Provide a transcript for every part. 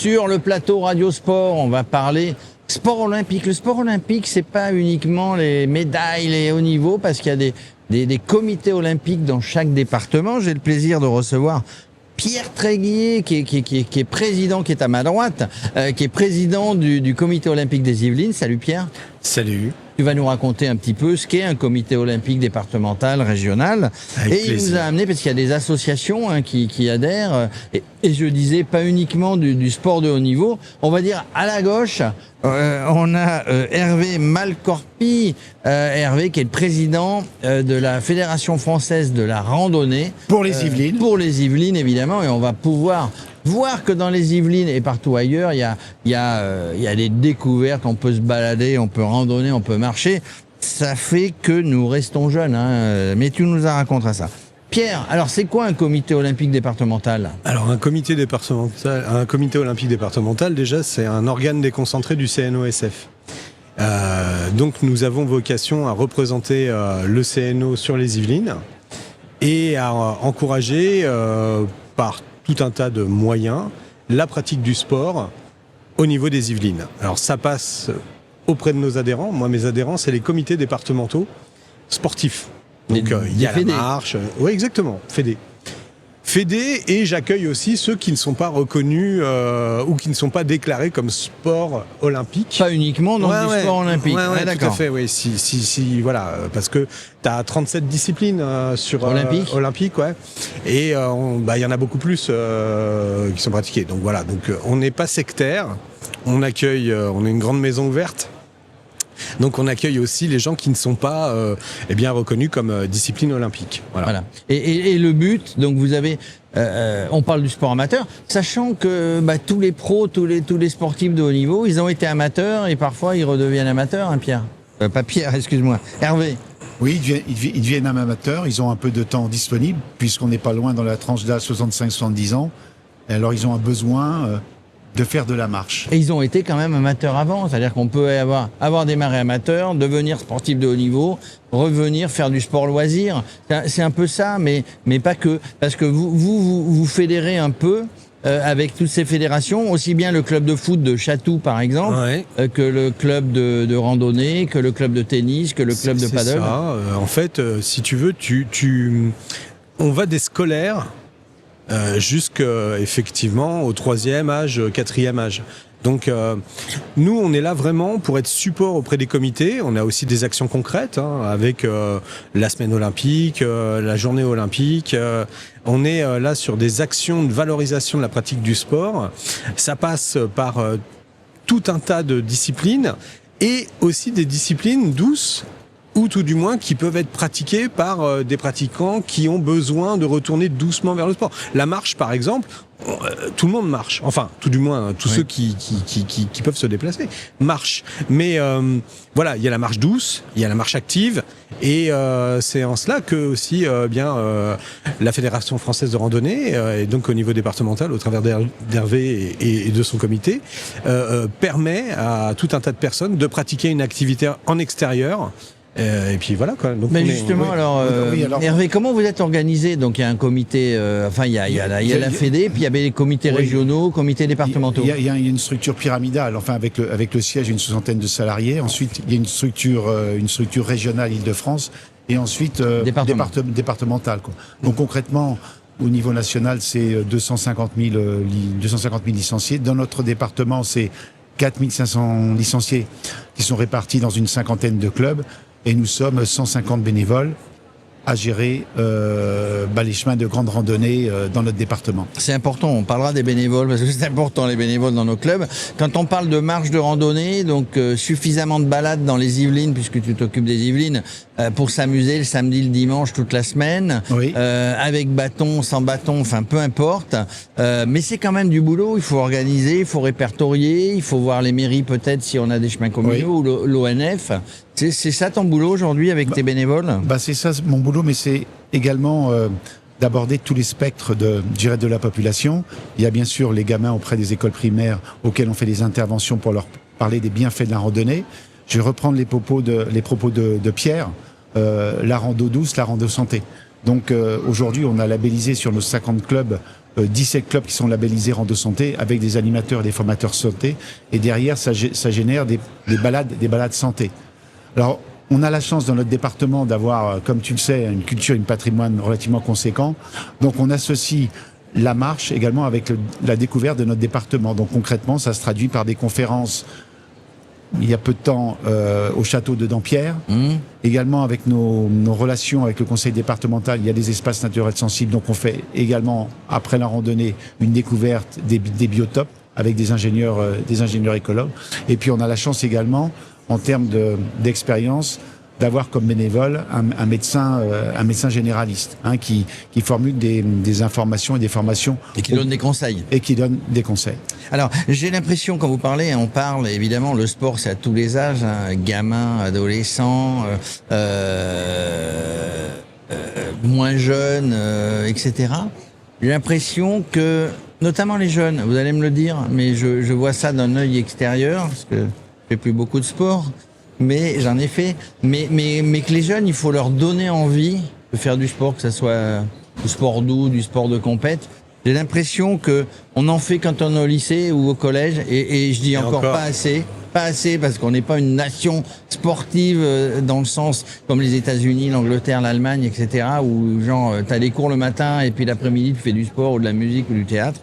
Sur le plateau Radio Sport, on va parler sport olympique. Le sport olympique, c'est pas uniquement les médailles, les hauts niveaux, parce qu'il y a des comités olympiques dans chaque département. J'ai le plaisir de recevoir Pierre Tréguier, qui est président, qui est à ma droite, qui est président du comité olympique des Yvelines. Salut Pierre. Salut. Tu vas nous raconter un petit peu ce qu'est un comité olympique départemental, régional. Avec et plaisir. Il nous a amené, parce qu'il y a des associations qui adhèrent, et je disais pas uniquement du sport de haut niveau. On va dire à la gauche, on a Hervé Malcorpi, Hervé qui est le président de la Fédération française de la randonnée. Pour les Yvelines. Pour les Yvelines, évidemment, et on va pouvoir voir que dans les Yvelines et partout ailleurs, il y a des découvertes, on peut se balader, on peut randonner, on peut marcher. Ça fait que nous restons jeunes, hein, mais tu nous raconteras ça. Pierre, alors c'est quoi un comité olympique départemental ? Alors un comité olympique départemental, déjà, c'est un organe déconcentré du CNOSF. Donc nous avons vocation à représenter le CNO sur les Yvelines et à encourager par tout un tas de moyens la pratique du sport au niveau des Yvelines. Alors ça passe auprès de nos adhérents. Moi, mes adhérents, c'est les comités départementaux sportifs. Donc il y a la marche. Oui, exactement, Fédé, et j'accueille aussi ceux qui ne sont pas reconnus ou qui ne sont pas déclarés comme sport olympique. Pas uniquement dans du sport olympique. Ouais, d'accord. tout à fait, oui. Si, voilà, parce que tu as 37 disciplines sur olympique, ouais. Et il y en a beaucoup plus qui sont pratiquées. Donc voilà, on n'est pas sectaire. On accueille, on est une grande maison ouverte. Donc on accueille aussi les gens qui ne sont pas reconnus comme discipline olympique. Voilà. Et le but, donc vous avez, on parle du sport amateur, sachant que tous les pros, tous les sportifs de haut niveau, ils ont été amateurs et parfois ils redeviennent amateurs, hein, Pierre. Pas Pierre, excuse-moi. Hervé. Oui, ils deviennent amateurs, ils ont un peu de temps disponible, puisqu'on n'est pas loin dans la tranche d'âge 65-70 ans. Et alors ils ont un besoin de faire de la marche. Et ils ont été quand même amateurs avant, c'est-à-dire qu'on peut avoir démarré amateur, devenir sportif de haut niveau, revenir faire du sport loisir. C'est un peu ça, mais pas que. Parce que vous fédérez un peu avec toutes ces fédérations, aussi bien le club de foot de Chatou par exemple, que le club de randonnée, que le club de tennis, que le club de paddle. C'est ça. En fait, si tu veux, on va des scolaires jusqu'effectivement au 3e âge, 4e âge. Donc nous, on est là vraiment pour être support auprès des comités. On a aussi des actions concrètes avec la semaine olympique, la journée olympique. On est là sur des actions de valorisation de la pratique du sport. Ça passe par tout un tas de disciplines et aussi des disciplines douces, ou tout du moins qui peuvent être pratiqués par des pratiquants qui ont besoin de retourner doucement vers le sport. La marche, par exemple, tout le monde marche. Enfin, tout du moins, tous ceux qui peuvent se déplacer marchent. Mais voilà, il y a la marche douce, il y a la marche active, et c'est en cela que aussi la Fédération française de randonnée, et donc au niveau départemental, au travers d'Hervé et de son comité, permet à tout un tas de personnes de pratiquer une activité en extérieur. Et puis voilà quoi. Donc mais justement, alors, Hervé, comment vous êtes organisé ? Donc il y a un comité, il y a la Fédé, puis il y a les comités régionaux, comités départementaux. Il y a une structure pyramidale, enfin avec le siège une 60aine de salariés. Ensuite, il y a une structure régionale Île-de-France et ensuite départementale. Quoi. Donc concrètement, au niveau national, c'est 250 000 licenciés. Dans notre département, c'est 4 500 licenciés qui sont répartis dans une 50aine de clubs. Et nous sommes 150 bénévoles à gérer les chemins de grande randonnée dans notre département. C'est important, on parlera des bénévoles, parce que c'est important les bénévoles dans nos clubs. Quand on parle de marche de randonnée, donc suffisamment de balades dans les Yvelines, puisque tu t'occupes des Yvelines, pour s'amuser le samedi, le dimanche, toute la semaine, avec bâton, sans bâton, enfin peu importe. Mais c'est quand même du boulot, il faut organiser, il faut répertorier, il faut voir les mairies peut-être si on a des chemins communaux ou l'ONF. C'est ça ton boulot aujourd'hui avec tes bénévoles ? C'est ça mon boulot, mais c'est également d'aborder tous les spectres de la population. Il y a bien sûr les gamins auprès des écoles primaires auxquels on fait des interventions pour leur parler des bienfaits de la randonnée. Je vais reprendre les propos de Pierre, la rando douce, la rando santé. Donc aujourd'hui, on a labellisé sur nos 50 clubs 17 clubs qui sont labellisés Rando Santé avec des animateurs et des formateurs santé. Et derrière, ça génère des balades santé. Alors, on a la chance dans notre département d'avoir, comme tu le sais, une culture, un patrimoine relativement conséquent. Donc, on associe la marche également avec la découverte de notre département. Donc, concrètement, ça se traduit par des conférences il y a peu de temps au château de Dampierre. Également avec nos relations avec le conseil départemental, il y a des espaces naturels sensibles. Donc, on fait également, après la randonnée, une découverte des biotopes avec des ingénieurs écologues. Et puis, on a la chance également, en termes d'expérience, d'avoir comme bénévole un médecin généraliste qui formule des informations et des formations. Et qui donne des conseils. Et qui donne des conseils. Alors, j'ai l'impression, quand vous parlez, on parle évidemment, le sport c'est à tous les âges, gamins, adolescents, moins jeunes, etc. J'ai l'impression que, notamment les jeunes, vous allez me le dire, mais je vois ça d'un œil extérieur, parce que je fais plus beaucoup de sport, mais j'en ai fait. Mais que les jeunes, il faut leur donner envie de faire du sport, que ce soit du sport doux, du sport de compète. J'ai l'impression que on en fait quand on est au lycée ou au collège, et je dis encore pas assez, parce qu'on n'est pas une nation sportive dans le sens comme les États-Unis, l'Angleterre, l'Allemagne, etc. où genre t'as les cours le matin et puis l'après-midi tu fais du sport ou de la musique ou du théâtre.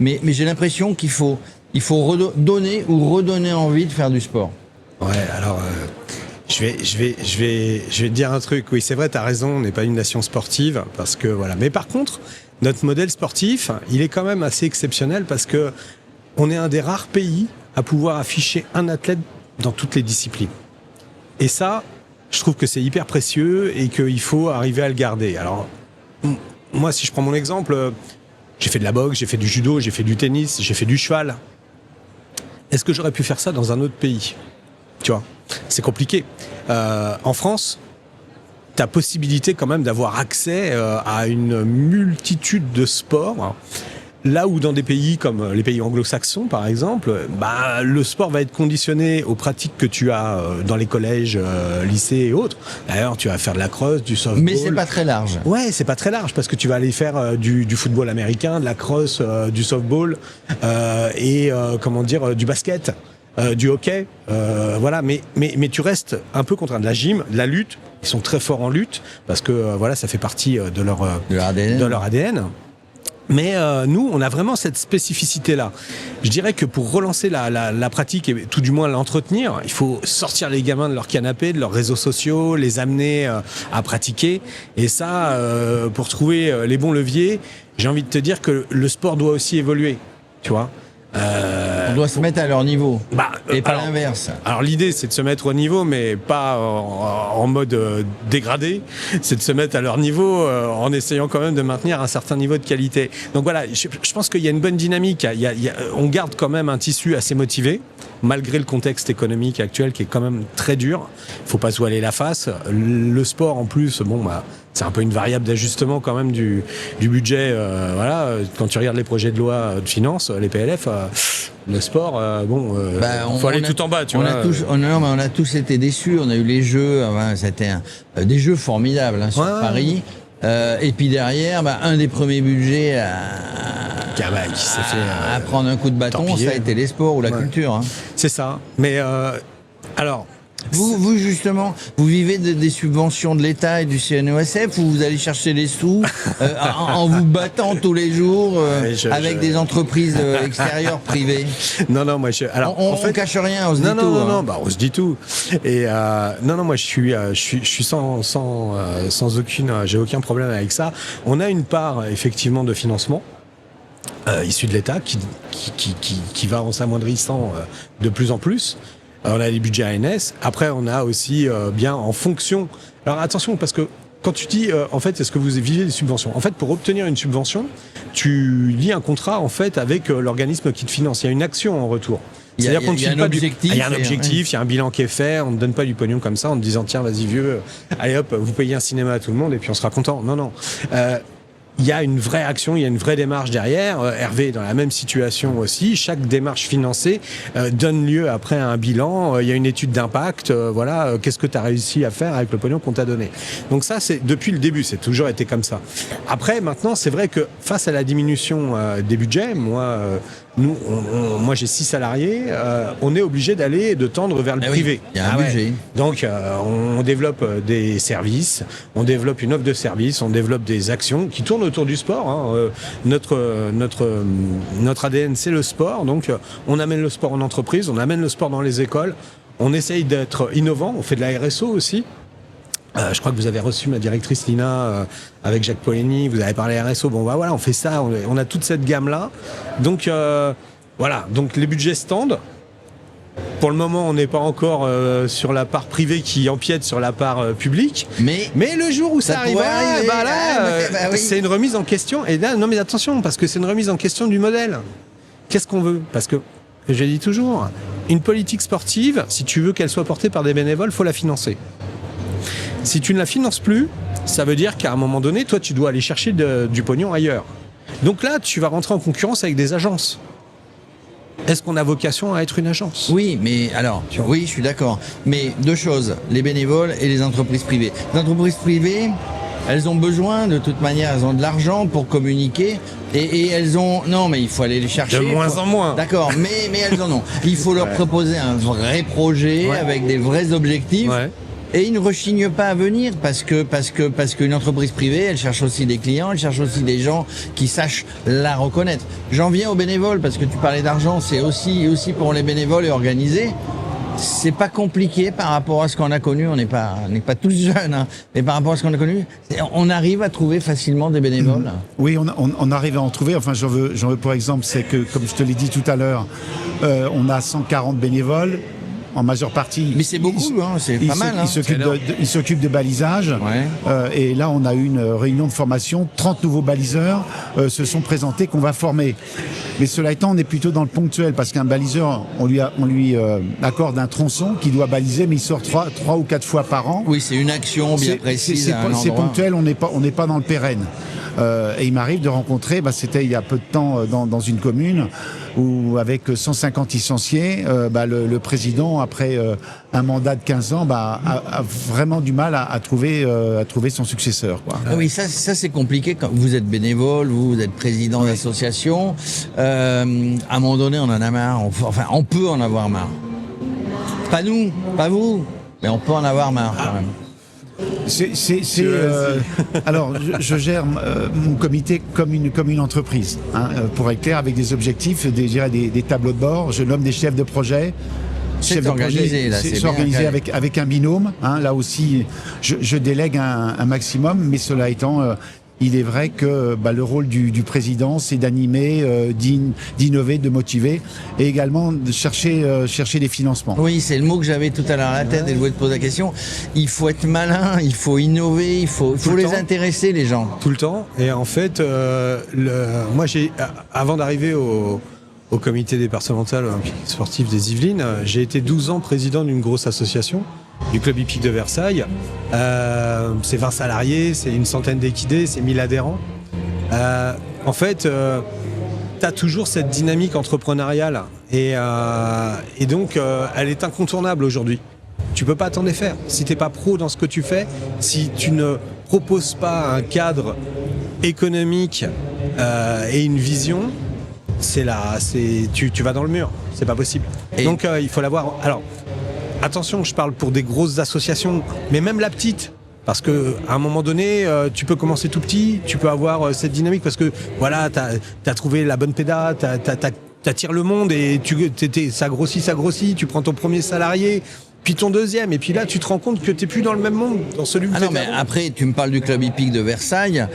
Mais j'ai l'impression qu'il faut donner ou redonner envie de faire du sport. Ouais, alors je vais te dire un truc. Oui, c'est vrai, t'as raison, on n'est pas une nation sportive parce que voilà. Mais par contre, notre modèle sportif, il est quand même assez exceptionnel parce que on est un des rares pays à pouvoir afficher un athlète dans toutes les disciplines. Et ça, je trouve que c'est hyper précieux et qu'il faut arriver à le garder. Alors, moi, si je prends mon exemple, j'ai fait de la boxe, j'ai fait du judo, j'ai fait du tennis, j'ai fait du cheval. Est-ce que j'aurais pu faire ça dans un autre pays ? Tu vois, c'est compliqué. En France, tu as possibilité quand même d'avoir accès à une multitude de sports. Là où dans des pays comme les pays anglo-saxons, par exemple, le sport va être conditionné aux pratiques que tu as dans les collèges, lycées et autres. D'ailleurs, tu vas faire de la crosse, du softball. Mais c'est pas très large. Ouais, c'est pas très large parce que tu vas aller faire du football américain, de la crosse, du softball et du basket. Du hockey, voilà, mais tu restes un peu contraint. De la gym, de la lutte, ils sont très forts en lutte parce que voilà, ça fait partie de leur ADN. Mais nous, on a vraiment cette spécificité-là. Je dirais que pour relancer la pratique et tout du moins l'entretenir, il faut sortir les gamins de leur canapé, de leurs réseaux sociaux, les amener à pratiquer. Et ça, pour trouver les bons leviers, j'ai envie de te dire que le sport doit aussi évoluer, tu vois. On doit se mettre à leur niveau et pas l'inverse. Alors l'idée c'est de se mettre au niveau mais pas en mode dégradé, c'est de se mettre à leur niveau en essayant quand même de maintenir un certain niveau de qualité. Donc voilà, je pense qu'il y a une bonne dynamique, on garde quand même un tissu assez motivé malgré le contexte économique actuel qui est quand même très dur. Il faut pas se voiler la face. Le sport en plus, c'est un peu une variable d'ajustement quand même du budget. Voilà, quand tu regardes les projets de loi de finances, les PLF, le sport, faut aller tout en bas, tu vois. On a tous été déçus. On a eu les jeux, c'était des jeux formidables sur Paris. Et puis derrière, un des premiers budgets qui s'est fait à prendre un coup de bâton, torpiller. ça a été les sports ou la culture. C'est ça. Mais alors. Vous justement, vous vivez des subventions de l'État et du CNOSF ou vous allez chercher les sous en vous battant tous les jours avec des entreprises extérieures privées? Non, moi en fait, on cache rien, on se dit tout. Non, on se dit tout. Et moi je suis sans aucune, j'ai aucun problème avec ça. On a une part effectivement de financement issue de l'État qui va en s'amoindrissant de plus en plus. On a des budgets ANS. Après, on a aussi bien en fonction. Alors attention, parce que quand tu dis, en fait, est-ce que vous vivez des subventions ? En fait, pour obtenir une subvention, tu lis un contrat en fait avec l'organisme qui te finance. Il y a une action en retour. C'est-à-dire qu'on ne file pas il y a un objectif, il y a un bilan qui est fait. On ne donne pas du pognon comme ça en te disant tiens, vas-y vieux, allez hop, vous payez un cinéma à tout le monde et puis on sera content. Non. il y a une vraie action, il y a une vraie démarche derrière. Hervé est dans la même situation aussi. Chaque démarche financée donne lieu après à un bilan. Il y a une étude d'impact. Voilà, qu'est-ce que tu as réussi à faire avec le pognon qu'on t'a donné. Donc ça, c'est depuis le début, c'est toujours été comme ça. Après, maintenant, c'est vrai que face à la diminution des budgets, moi j'ai 6 salariés, on est obligé de tendre vers le privé. Il y a un budget. Donc on développe des services, on développe une offre de services, on développe des actions qui tournent autour du sport. Hein. Notre ADN, c'est le sport. Donc on amène le sport en entreprise, on amène le sport dans les écoles. On essaye d'être innovant, on fait de la RSO aussi. Je crois que vous avez reçu ma directrice Lina avec Jacques Poleny, vous avez parlé RSO. Bon, bah voilà, on fait ça, on a toute cette gamme-là. Donc voilà, donc les budgets se tendent. Pour le moment, on n'est pas encore sur la part privée qui empiète sur la part publique. Mais le jour où ça arrivera, c'est une remise en question. Et là, non mais attention, parce que c'est une remise en question du modèle. Qu'est-ce qu'on veut ? Parce que, je dis toujours, une politique sportive, si tu veux qu'elle soit portée par des bénévoles, il faut la financer. Si tu ne la finances plus, ça veut dire qu'à un moment donné, toi, tu dois aller chercher du pognon ailleurs. Donc là, tu vas rentrer en concurrence avec des agences. Est-ce qu'on a vocation à être une agence ? Oui, mais alors, oui, je suis d'accord. Mais deux choses, les bénévoles et les entreprises privées. Les entreprises privées, elles ont besoin, de toute manière, elles ont de l'argent pour communiquer. Et elles ont... Non, mais il faut aller les chercher. De moins en moins. D'accord, mais elles en ont. Il faut leur proposer un vrai projet avec des vrais objectifs. Ouais. Et ils ne rechignent pas à venir parce qu'une entreprise privée, elle cherche aussi des clients, elle cherche aussi des gens qui sachent la reconnaître. J'en viens aux bénévoles parce que tu parlais d'argent, c'est aussi pour les bénévoles et organisés. C'est pas compliqué par rapport à ce qu'on a connu. On n'est pas tous jeunes, hein, mais par rapport à ce qu'on a connu, on arrive à trouver facilement des bénévoles. Oui, on arrive à en trouver. Enfin, j'en veux pour exemple, c'est que, comme je te l'ai dit tout à l'heure, on a 140 bénévoles. En majeure partie. Mais c'est beaucoup, c'est pas mal. Ils s'occupent de balisage. Ouais. Et là, on a eu une réunion de formation. 30 nouveaux baliseurs se sont présentés qu'on va former. Mais cela étant, on est plutôt dans le ponctuel parce qu'un baliseur, on lui accorde un tronçon qui doit baliser, mais il sort 3 ou 4 fois par an. Oui, c'est une action bien précise. C'est ponctuel, on n'est pas dans le pérenne. Et il m'arrive de rencontrer, c'était il y a peu de temps dans une commune où avec 150 licenciés, le président, après un mandat de 15 ans, a vraiment du mal à trouver son successeur. Quoi. Oui, ça c'est compliqué. Quand vous êtes bénévole, vous êtes président d'association, à un moment donné on en a marre, on peut en avoir marre. Pas nous, pas vous, mais on peut en avoir marre quand même. Alors, je gère mon comité comme une entreprise, pour être clair, avec des objectifs, des tableaux de bord. Je nomme des chefs de projet. C'est organisé, là. C'est organisé avec un binôme. Là aussi, je délègue un maximum, mais cela étant... il est vrai que le rôle du président, c'est d'animer, d'innover, de motiver et également de chercher des financements. Oui, c'est le mot que j'avais tout à l'heure à la tête et je voulais te poser la question. Il faut être malin, il faut innover, il faut les intéresser, les gens. Tout le temps. Et en fait, moi, avant d'arriver au comité départemental olympique sportif des Yvelines, j'ai été 12 ans président d'une grosse association, du club hippique de Versailles. C'est 20 salariés, c'est une centaine d'équidés, c'est 1000 adhérents. En fait, tu as toujours cette dynamique entrepreneuriale et donc elle est incontournable aujourd'hui. Tu peux pas t'en défaire. Si t'es pas pro dans ce que tu fais, si tu ne proposes pas un cadre économique et une vision, tu vas dans le mur. C'est pas possible. Donc il faut l'avoir. Alors, attention, je parle pour des grosses associations, mais même la petite. Parce qu'à un moment donné, tu peux commencer tout petit, tu peux avoir cette dynamique parce que voilà, t'as trouvé la bonne pédale, t'attires le monde et ça grossit, tu prends ton premier salarié, puis ton deuxième, et puis là tu te rends compte que t'es plus dans le même monde, dans celui où non, mais après tu me parles du club hippique de Versailles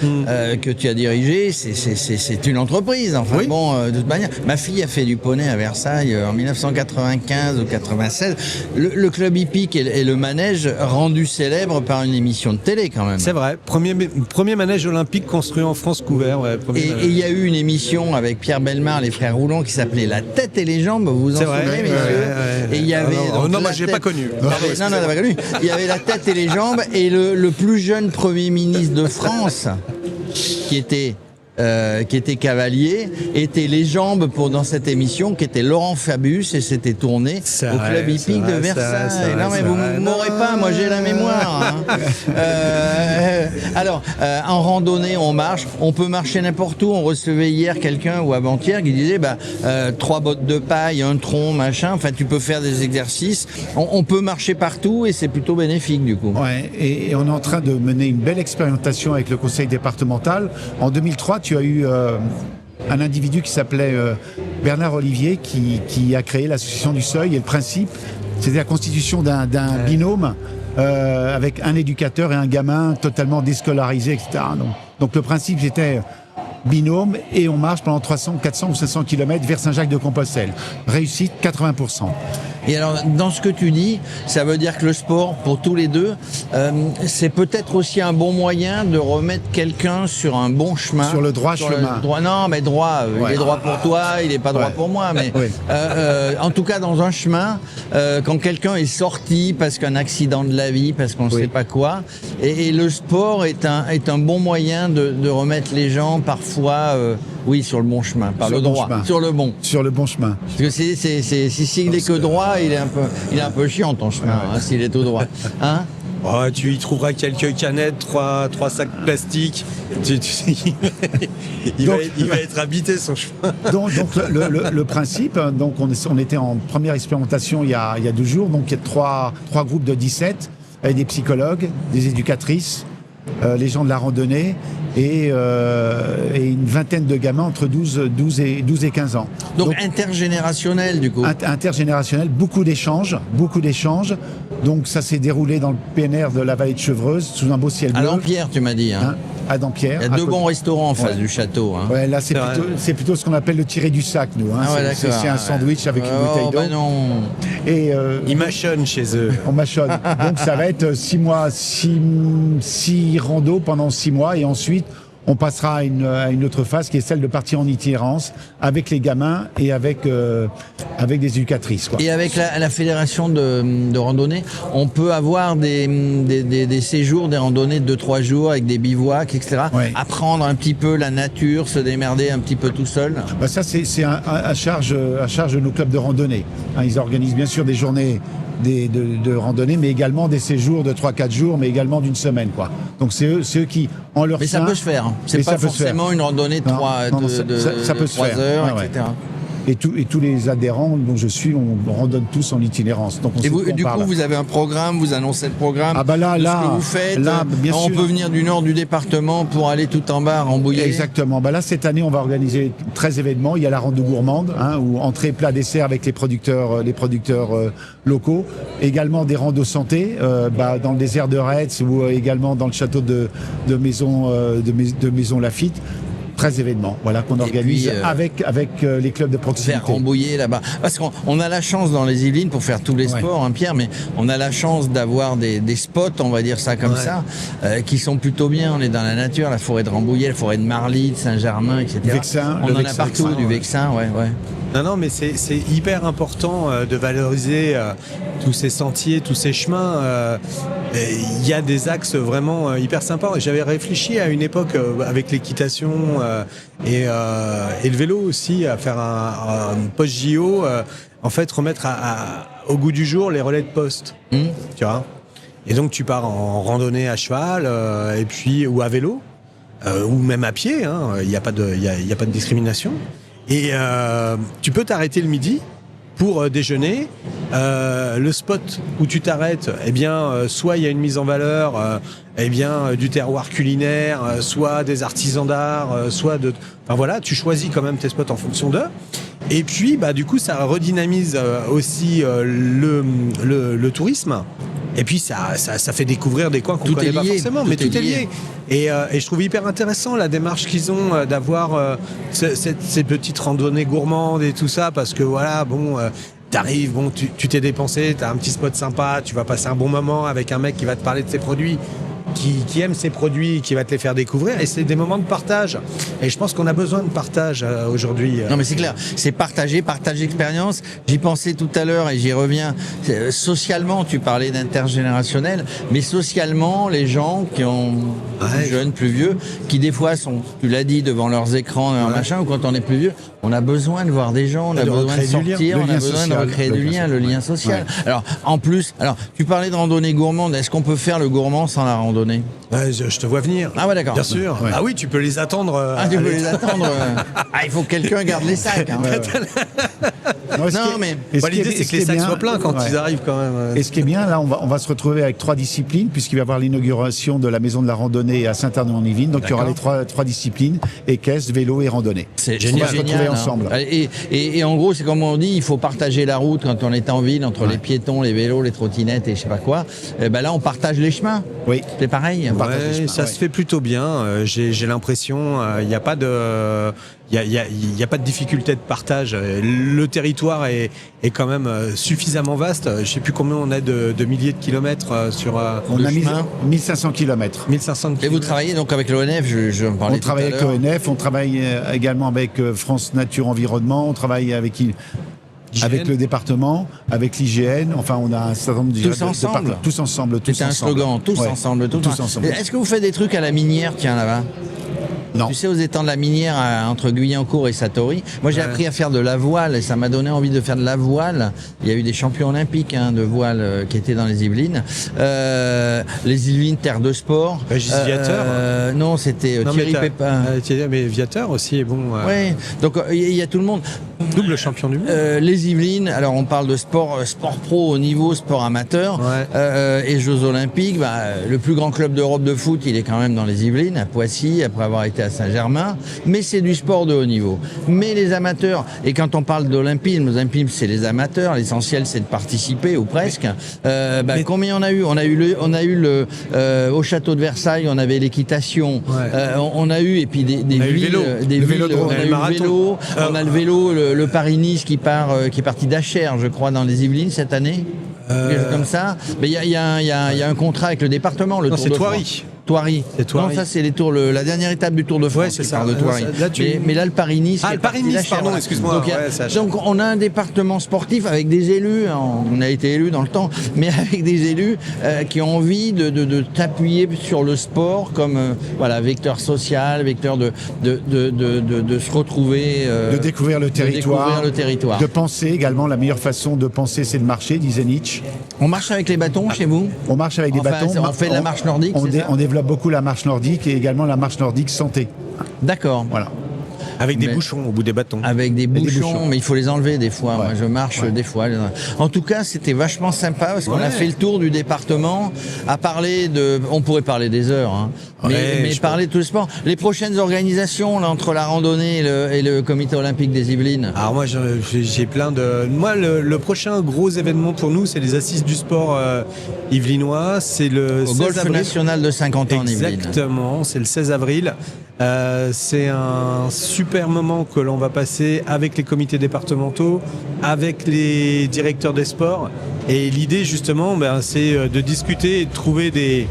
que tu as dirigé, c'est une entreprise. Enfin oui. Bon, de toute manière, ma fille a fait du poney à Versailles en 1995 ou 96. Le club hippique et le manège rendu célèbre par une émission de télé quand même. C'est vrai, premier manège olympique construit en France couvert. Ouais, et il y a eu une émission avec Pierre Bellemare, les frères Roulon, qui s'appelait La tête et les jambes. Vous vous en souvenez, messieurs? Ouais. Et il y avait non, moi j'ai pas connu. Non, t'as pas connu. Il y avait La tête et les jambes et le plus jeune Premier ministre de France qui était cavalier, était les jambes dans cette émission, qui était Laurent Fabius, et c'était tourné au club hippique de Versailles. Non mais vous ne m'aurez pas, moi j'ai la mémoire. Alors, en randonnée, on marche, on peut marcher n'importe où. On recevait hier quelqu'un ou avant-hier qui disait 3 bottes de paille, un tronc, machin. Enfin, tu peux faire des exercices. On peut marcher partout et c'est plutôt bénéfique du coup. Ouais, et on est en train de mener une belle expérimentation avec le conseil départemental. En 2003, tu as eu un individu qui s'appelait Bernard Olivier qui a créé l'association du Seuil, et le principe, c'était la constitution d'un binôme avec un éducateur et un gamin totalement déscolarisé, etc. Donc le principe, c'était binôme, et on marche pendant 300, 400 ou 500 km vers Saint-Jacques-de-Compostelle. Réussite 80%. Et alors, dans ce que tu dis, ça veut dire que le sport, pour tous les deux, c'est peut-être aussi un bon moyen de remettre quelqu'un sur un bon chemin. Sur le droit chemin. Non, mais droit, il est droit pour toi, il n'est pas droit pour moi. Mais en tout cas, dans un chemin, quand quelqu'un est sorti parce qu'un accident de la vie, parce qu'on ne sait pas quoi, et le sport est un bon moyen de remettre les gens parfois, sur le bon chemin, par le droit, sur le bon. Sur le bon chemin. Parce que s'il n'est que droit, il est un peu chiant ton chemin, s'il est tout droit. Hein? Tu y trouveras quelques canettes, trois sacs plastiques. Il va être habité son chemin. Donc le principe, donc on était en première expérimentation il y a 2 jours. Donc il y a trois groupes de 17 avec des psychologues, des éducatrices, les gens de la randonnée et une vingtaine de gamins entre 12 et 15 ans. Donc intergénérationnel du coup. Intergénérationnel, beaucoup d'échanges. Donc ça s'est déroulé dans le PNR de la vallée de Chevreuse, sous un beau ciel bleu. À Dampierre, tu m'as dit. À Dampierre. Il y a 2 bons restaurants en face du château. Ouais, là c'est plutôt ce qu'on appelle le tiré du sac, nous. C'est un sandwich avec une bouteille d'eau. Non. Et ils mâchonnent chez eux. On mâchonne. Donc ça va être 6 mois, 6 randos pendant 6 mois, et ensuite on passera à une autre phase qui est celle de partir en itinérance avec les gamins et avec des éducatrices. Et avec la fédération de randonnée, on peut avoir des séjours, des randonnées de 2-3 jours avec des bivouacs, etc. Apprendre un petit peu la nature, se démerder un petit peu tout seul. Ça c'est à charge de nos clubs de randonnée. Ils organisent bien sûr des journées de randonnée, mais également des séjours de 3-4 jours, mais également d'une semaine, quoi. Donc c'est eux qui, en leur sein... Mais ça peut se faire. C'est pas forcément une randonnée de 3 heures, etc. Et tous les adhérents dont je suis, on randonne tous en itinérance. Donc du coup, vous avez un programme, vous annoncez le programme de ce que vous faites. On peut venir du nord du département pour aller tout en bas à Rambouillet. Exactement. Là, cette année, on va organiser 13 événements. Il y a la rando gourmande, où entrée, plat, dessert avec les producteurs locaux. Également des randos santé, dans le désert de Retz, ou également dans le château de Maison Lafitte. 13 événements, qu'on organise avec les clubs de proximité. Faire Rambouillet là-bas. Parce qu'on a la chance dans les Yvelines, pour faire tous les sports, Pierre, mais on a la chance d'avoir des spots, on va dire ça comme ça, qui sont plutôt bien. On est dans la nature, la forêt de Rambouillet, la forêt de Marly, de Saint-Germain, etc. Vexin, on en a partout, du Vexin, Non, mais c'est hyper important de valoriser tous ces sentiers, tous ces chemins. Il y a des axes vraiment hyper sympas. J'avais réfléchi à une époque avec l'équitation et le vélo aussi, à faire un post-JO, en fait remettre au goût du jour les relais de poste. Tu vois. Et donc tu pars en randonnée à cheval et puis ou à vélo ou même à pied. Il n'y a pas de discrimination. Et tu peux t'arrêter le midi pour déjeuner. Le spot où tu t'arrêtes, soit il y a une mise en valeur du terroir culinaire, soit des artisans d'art, tu choisis quand même tes spots en fonction d'eux. Et puis, du coup, ça redynamise aussi le tourisme. Et puis, ça fait découvrir des coins qu'on ne connaît pas forcément, mais tout est lié. Et je trouve hyper intéressant la démarche qu'ils ont d'avoir ces petites randonnées gourmandes et tout ça, parce que t'arrives, tu t'es dépensé, t'as un petit spot sympa, tu vas passer un bon moment avec un mec qui va te parler de ses produits. qui aime ces produits, qui va te les faire découvrir. Et c'est des moments de partage. Et je pense qu'on a besoin de partage aujourd'hui. Non mais c'est clair, c'est partage d'expérience. J'y pensais tout à l'heure et j'y reviens. Socialement, tu parlais d'intergénérationnel, mais socialement, les gens qui ont plus jeunes, plus vieux, qui des fois sont, tu l'as dit, devant leurs écrans, machin, ou quand on est plus vieux, on a besoin de voir des gens, on a besoin de sortir, on a besoin de recréer du lien, le lien social. Alors, en plus, tu parlais de randonnée gourmande, est-ce qu'on peut faire le gourmand sans la randonnée? Je te vois venir. Ah ouais, d'accord. Bien sûr. Ouais. Ah oui, tu peux les attendre. Tu peux les attendre. Il faut que quelqu'un garde les sacs. Hein. Mais l'idée, c'est que les sacs soient pleins quand ils arrivent quand même. Et ce qui est bien, là, on va se retrouver avec 3 disciplines, puisqu'il va y avoir l'inauguration de la maison de la randonnée à Saint-Arnaud-en-Yvelines. Donc, il y aura les trois disciplines, équestre, vélo et randonnée. C'est génial. On va se retrouver ensemble. Et en gros, c'est comme on dit, il faut partager la route quand on est en ville, entre les piétons, les vélos, les trottinettes et je sais pas quoi. Et là, on partage les chemins. Oui. C'est pareil. Ça se fait plutôt bien. J'ai l'impression, il n'y a pas de... Il n'y a pas de difficulté de partage. Le territoire est quand même suffisamment vaste. Je ne sais plus combien on a de milliers de kilomètres sur on a 1500 kilomètres. 1500 kilomètres. Et vous travaillez donc avec l'ONF, je en parlais. On travaille avec l'ONF, on travaille également avec France Nature Environnement, on travaille avec le département, avec l'IGN, enfin on a un certain nombre de... Tous ensemble. C'est un slogan, tous ensemble. Est-ce que vous faites des trucs à la minière, tiens, là-bas? Non. Tu sais, aux étangs de la minière entre Guyancourt et Satori, moi j'ai appris à faire de la voile et ça m'a donné envie de faire de la voile. Il y a eu des champions olympiques de voile qui étaient dans les Yvelines. Les Yvelines, terre de sport. Régis Viateur non, c'était Thierry Pépin. Mais Viateur aussi est bon. Oui, donc il y a tout le monde. Double champion du monde. Les Yvelines, alors on parle de sport pro au niveau, sport amateur, et Jeux Olympiques. Le plus grand club d'Europe de foot, il est quand même dans les Yvelines, à Poissy, après avoir été à Saint-Germain, mais c'est du sport de haut niveau. Mais les amateurs, et quand on parle d'olympisme, c'est les amateurs, l'essentiel c'est de participer, ou presque. Combien on a eu? On a eu au château de Versailles, on avait l'équitation, on a eu, et puis des villes, on a eu le vélo, on a le vélo, le Paris-Nice qui est parti d'Achères, je crois, dans les Yvelines cette année. Comme ça. Mais il y a un contrat avec le département, le Tour de France. Thoiry. Non, ça c'est la dernière étape du Tour de France. C'est ça. De Thoiry. Mais là, le Paris-Nice. Le Paris-Nice, pardon, excuse-moi. Donc on a un département sportif avec des élus. On a été élus dans le temps, mais avec des élus qui ont envie de t'appuyer sur le sport comme vecteur social, vecteur de se retrouver, de découvrir le territoire, de penser également. La meilleure façon de penser, c'est de marcher, disait Nietzsche. On marche avec les bâtons chez vous? On marche avec des bâtons. On fait de la marche nordique. On développe beaucoup la marche nordique et également la marche nordique santé. D'accord. Voilà. Avec des bouchons au bout des bâtons. Avec des bouchons, mais il faut les enlever des fois. Ouais. Moi, je marche des fois. En tout cas, c'était vachement sympa parce qu'on a fait le tour du département à parler de... On pourrait parler des heures, hein. Mais parler de tout le sport. Les prochaines organisations là, entre la randonnée et le comité olympique des Yvelines. Alors moi, j'ai plein de... Moi, le prochain gros événement pour nous, c'est les assises du sport yvelinois. C'est le 16 Golf avril. National de 50 ans en Yvelines. Exactement, c'est le 16 avril. C'est un super moment que l'on va passer avec les comités départementaux, avec les directeurs des sports. Et l'idée, justement, c'est de discuter et de trouver des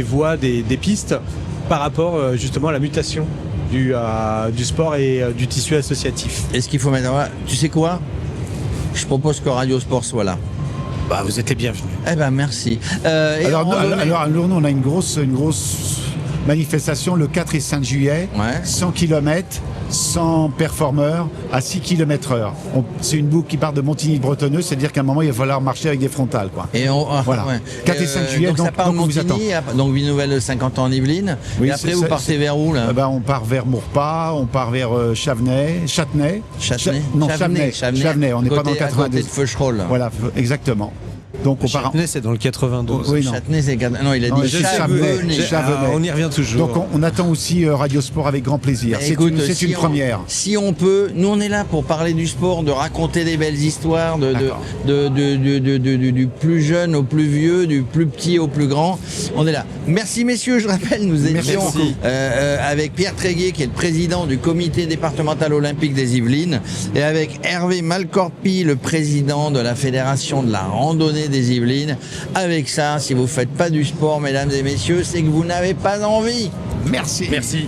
voies, des pistes par rapport, justement, à la mutation du sport et du tissu associatif. Et ce qu'il faut mettre... Tu sais quoi? Je propose que Radio Sport soit là. Vous êtes les bienvenus. Merci. Alors, nous, on a une grosse manifestation le 4 et 5 juillet, 100 km, 100 performeurs à 6 km/h. C'est une boucle qui part de Montigny-Bretonneux, c'est-à-dire qu'à un moment, il va falloir marcher avec des frontales. Quoi. Voilà. 4 et 5 juillet, donc ça part de Montigny, donc une nouvelle 50 ans en Yvelines. Oui, et après, vous partez vers où là? On part vers Mourpas, on part vers Châtenay. Chavenay. On n'est pas dans le 92. À côté de Feucherolles. Voilà, exactement. Donc Châtenay, c'est dans le 92. Oui, non. Châtenay, c'est... Non, il a dit Chavenay. On y revient toujours. Donc on attend aussi Radio Sport avec grand plaisir. C'est une première. Si on peut, nous on est là pour parler du sport, de raconter des belles histoires, du plus jeune au plus vieux, du plus petit au plus grand. On est là. Merci messieurs, je rappelle, nous étions avec Pierre Tréguier, qui est le président du comité départemental olympique des Yvelines, et avec Hervé Malcorpi, le président de la fédération de la randonnée des Yvelines. Avec ça, si vous faites pas du sport, mesdames et messieurs, c'est que vous n'avez pas envie. Merci. Merci.